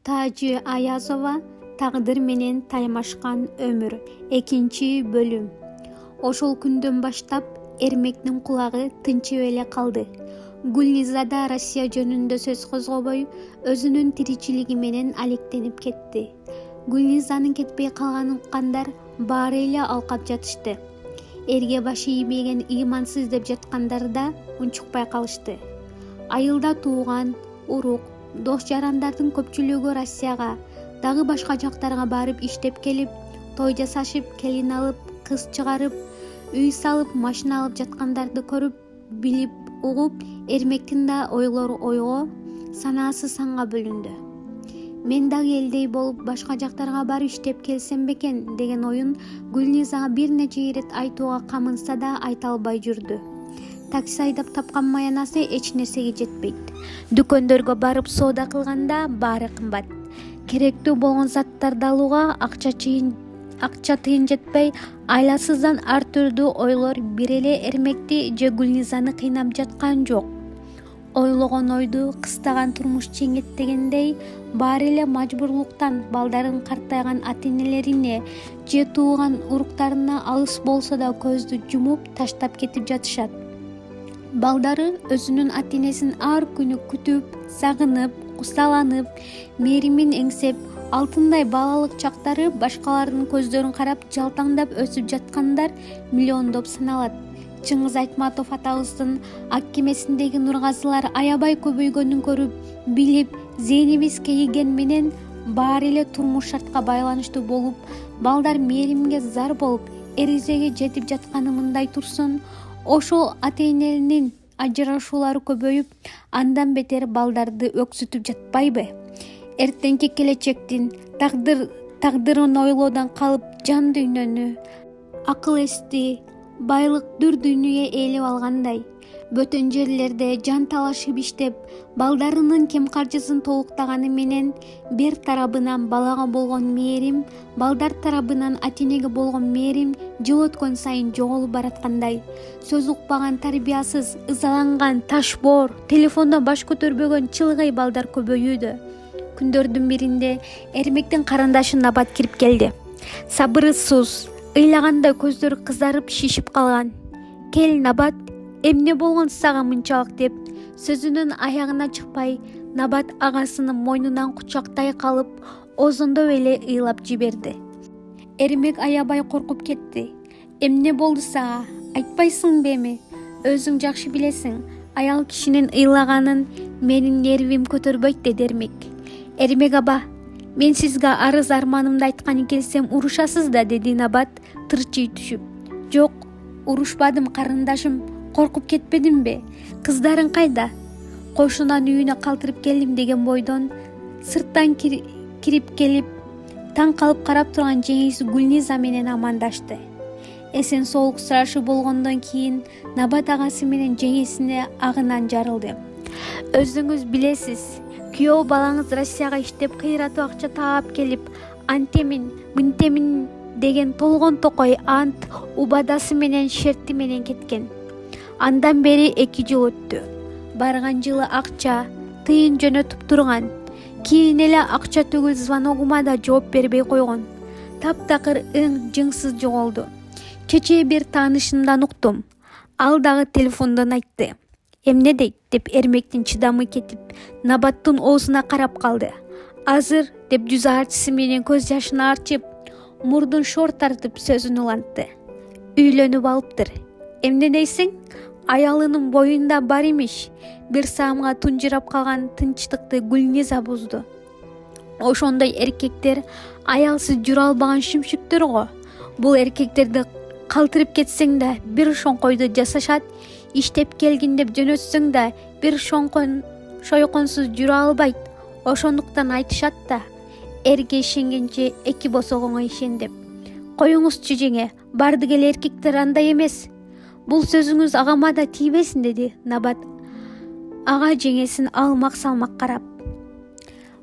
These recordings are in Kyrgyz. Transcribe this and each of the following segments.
Тажи Аязова «Тагдыр менен таймашкан өмүр» 2-бөлүм. Ошол күндөн баштап Эрмектин кулагы тынчып эле калды. Гүлниза да Россия жөнүндө сөз козгобой, өзүнүн тиричилиги менен алектенип кетти. Гүлнизанын кетпей калганын уккандар баары эле алкап жатышты. Эрге башы ийбеген ыймансыз деп жаткандар да унчукпай калышты. Айылда тууган, урук, дос-жарандардын көпчүлүгү Россияга, дагы башка жактарга барып иштеп келип, той жасашып, келин алып, кыз чыгарып, үй салып, машина алып жаткандарды көрүп, билип, угуп, Эрмектин да ойлору ойго, санаасы санга бөлүндү. Мен дагы элдей болуп башка жактарга барып иштеп келсем бекен деген оюн Гүлнизага бир нече ирет айтууга камынса да айта албай жүрдү. Такси айдап тапкан маянасы эч нерсеге жетпейт. Дүкөндөргө барып соода кылганда баары кымбат. Керектүү болгон заттарды алууга акча тыйын жетпей, айласыздан ар түрдүү ойлор бир эле Эрмекти же Гүлнизаны кыйнап жаткан жок. Ойлогон ойду кыстаган турмуш чеңеттегендей, баары эле мажбурлуктан балдарын картайган ата-энелерине же тууган уруктарына алыс болсо да көздү жумуп таштап кетип жатышат. Балдары өзүнүн ата-энесин ар күнү күтүп, сагынып, кусаланып, мээримин эңсеп, алтындай балалык чактары башкалардын көздөрүн карап жалтаңдап өсүп жаткандар миллиондоп саналат. Чыңгыз Айтматов атабыздын ак кемесиндеги нургазылар аябай көбөйгөнүн көрүп, билип, зээнибиз кейиген менен баары эле турмуш шартка байланыштуу болуп, балдар мээримге зар болуп, эризеге жетип жатканы мындай турсун, ошол ата-эненин ажырашуулары көбөйүп, андан бетер балдарды өксүтүп жатпайбы? Эртеңки келечектин тагдырын ойлоодон калып, жан дүйнөнү, акыл эсти, байлык дүр дүйнөгө ээлеп алгандай, бөтөн жерлерде жан талашып иштеп, балдарынын кем каржысын толуктаганы менен бир тарабынан балага болгон мээрим, балдар тарабынан ата-энеге болгон мээрим жыл өткөн сайын жоголуп бараткандай, сөз укпаган, тарбиясыз, ызаланган, ташбоор, телефондон баш көтөрбөгөн чылгый балдар көбөйүүдө. Күндөрдүн биринде Эрмектин карындашы Набат кирип келди. Сабырсыз, ыйлагандай көздөрү кызарып шишип калган. «Кел, Набат, эмне болгон сага мынчалык?» деп сөзүнүн аягына чыкпай, Набат агасынын мойнунан кучактай калып, озондоп эле ыйлап жиберди. Эрмек аябай коркуп кетти. «Эмне болду сага? Айтпайсыңбы эми? Өзүң жакшы билесиң, аял кишинин ыйлаганын менин нервим көтөрбөйт», деди Эрмек. «Эрмек аба, мен сизге арыз арманымды айтканы келсем урушасыз да», деди Набат тырчый түшүп. «Жок, урушпадым карындашым, коркуп кетпедимби? Кыздарың кайда? Кошунан үйүнө калтырып келдим» деген бойдон сырттан кирип келип, таң калып карап турган жеңеси Гүлниза менен амандашты. Эсен соолук сурашуу болгондон кийин Набат агасы менен жеңесине агынан жарылды. «Өзүңүз билесиз, күйөө балаңыз Россияга иштеп кыйратып акча таап келип, антемин, мынтемин деген толгон токой ант, убадасы менен, шерти менен кеткен. Андан бери 2 жыл өттү. Барган жылы акча, тыйын жөнөтүп турган. Кийин эле акча түгүл звоногума да жооп бербей койгон. Таптакыр жыңсыз жоголду. Кечээ бир таанышымдан уктум. Ал дагы телефондон айтты». «Эмне дейт?» деп Эрмектин чыдамы кетип, Набаттын оозуна карап калды. «Азыр» деп жүз артысы менен көз жашын арчып, мурдун шор тартып сөзүн улантты. «Үйлөнүп алыптыр». «Эмне дейсиң?» Аялынын боюнда бар имиш. Бир саамга тунжурап калган тынчтыкты Гүлниза бузду. «Ошондой эркектер аялсыз жүрө албаган шүмшүктөр го. Бул эркектерди калтырып кетсең да бир шоңкойду жасашат, иштеп келгин деп жөнөтсөң да бир шойконсуз жүрө албайт. Ошондуктан айтышат да, эрге ишенгенче 2 босогоңо ишен деп. Коюңузчу жеңе, бардык эле эркектер андай эмес. Бул сөзүңүз агама да тийбесин», деди Набат ага жеңесин алмак салмак карап.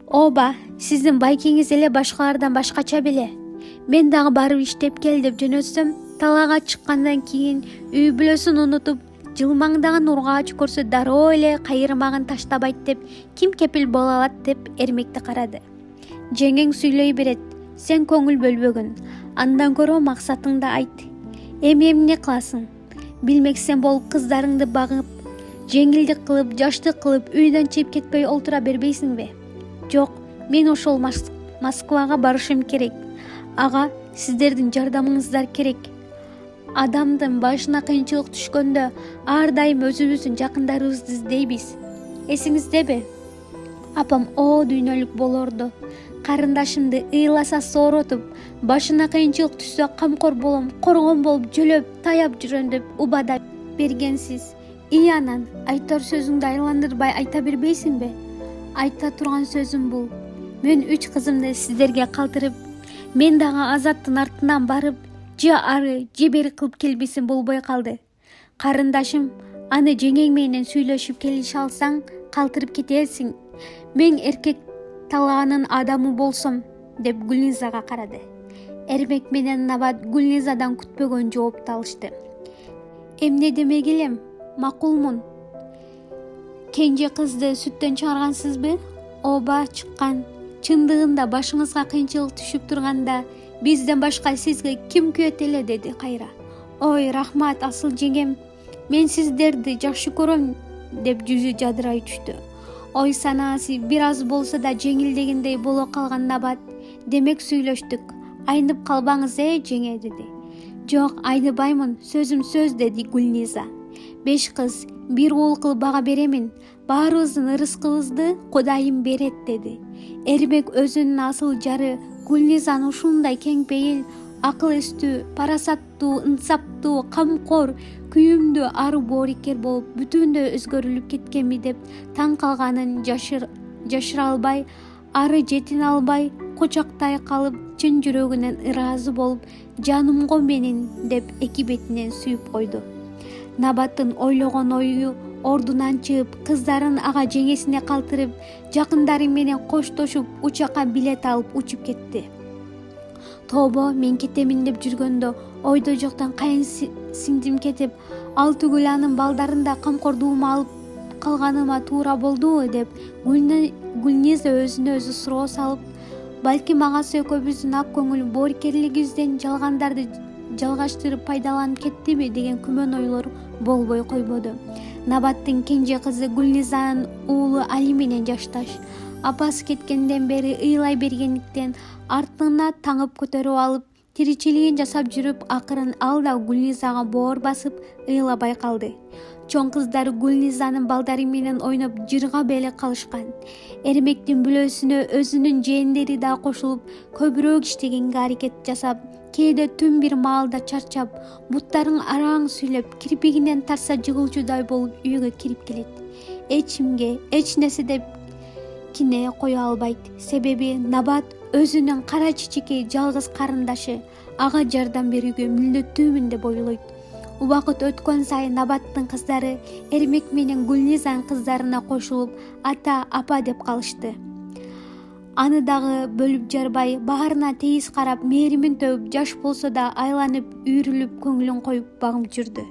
«Ооба, сиздин байкеңиз эле башкалардан башкача беле. Мен дагы барып иштеп кел деп жөнөтсөм, талаага чыккандан кийин үй бүлөсүн унутуп, жылмаңдаган ургаач көрсө дароо эле кайырмагын таштабайт деп ким кепил боло алат?» деп Эрмекти карады. Жеңең сүйлөй берет, сен көңүл бөлбөгүн. Андан көрө максатыңды айт. Эми эмне кыласың? Билмексен болуп кыздарыңды багып, жеңилдик кылып, жаштык кылып, үйдөн чыгып кетпей олтура бербейсиңби? Жок, мен ошол Москвага барышым керек. Ага, сиздердин жардамыңыздар керек. Адамдын башына кыйынчылык түшкөндө ар дайым өзүбүздүн жакындарыбызды издейбиз. Эсиңиздеби? Апам о дүйнөлүк болорду. Карындашымды ыйласа сооротуп, башына кыйынчылык түшсө камкор болом, коргон болуп жөлөп, таяп жүрөм деп убада бергенсиз. Анан айтар сөзүңдү айландырбай айта бербейсиңби? Айта турган сөзүм бул. Мен 3 кызымды сиздерге калтырып, мен дагы Азаттын артынан барып, же ары, же бери кылып келбесем болбой калды. Карындашым, аны жеңең менен сүйлөшүп келише алсаң, калтырып кетерсиң. Мен эркек талаанын адамы болсом, деп Гүлнизага карады. Эрмек менен Набат Гүлнизадан күтпөгөн жоопту алышты. Эмне демек элем? Макулмун. Кенже кызды сүттөн чыгаргансызбы? Ооба, чыккан. Чындыгында башыңызга кыйынчылык түшүп турганда, бизден башка сизге ким күбөт эле, деди кайра. Ой, рахмат асыл жеңем. Мен сиздерди жакшы көрөм, деп жүзү жадырай түштү. Ой санаасы бир аз болсо да жеңилдегендей боло калган Набат. Демек сүйлөштүк. Айнып калбаңыз, жеңе, деди. Жок, айныбаймын, сөзүм сөз, деди Гүлниза. 5 кыз, 1 уул кылып бага беремин. Баарыбыздын ырыскыбызды Кудайым берет, деди. Эрмек өзүнүн асыл жары Гүлнизаны ушундай кең пейил, акыл эстүү, парасаттуу, инсаптуу, камкор, күйүмдүү, ары боорукер болуп бүтүндөй өзгөрүлүп кеткенби деп таң калганын жашыра албай, ары жетине албай, кучактай калып, чын жүрөгүнөн ыраазы болуп, жанымго менин деп эки бетинен сүйүп койду. Набаттын ойлогон ою ордунан чыгып, кыздарын ага жеңесине калтырып, жакындары менен коштошуп, учакка билет алып учуп кетти. Тобо, мен кетемин деп жүргөндө, ойдо жоктон кайын сиңдим кетип, ал түгүл анын балдарын да камкордугума алып калганыма туура болдубу деп Гүлниза өзүнө өзү суроо салып, балким агасы экөөбүздүн ак көңүл боорукерлигибизден жалгандарды жалгаштырып пайдаланып кеттиби деген күмөн ойлор болбой койбоду. Набаттын кенже кызы Гүлнизанын уулу Али менен жашташ. Апасы кеткенден бери ыйлай бергендиктен артына таңып көтөрүп алып, тиричилигин жасап жүрүп, акырын ал да Гүлнизага боор басып, ыйлабай калды. Чоң кыздары Гүлнизанын балдары менен ойноп жыргап эле калышкан. Эрмектин бүлөсүнө өзүнүн жээндери да кошулуп, көбүрөөк иштегенге аракет жасап, кээде түн бир маалда чарчап, буттарын араң сүйлөп, кирпигинен тарса жыгылчудай болуп үйгө кирип келет. Эчимге, эч нерсе деп кине кое албайт. Себеби Набат өзүнүн кара чичекей жалгыз карындашы, ага жардам берүүгө милдеттүүмүн деп ойлойт. Убакыт өткөн сайын Набаттын кыздары Эрмек менен Гүлнизанын кыздарына кошулуп, ата, апа деп калышты. Аны дагы бөлүп жарбай, баарына тегиз карап, мээримин төгүп, жаш болсо да айланып, үйрүлүп, көңүлүн коюп багып жүрдү.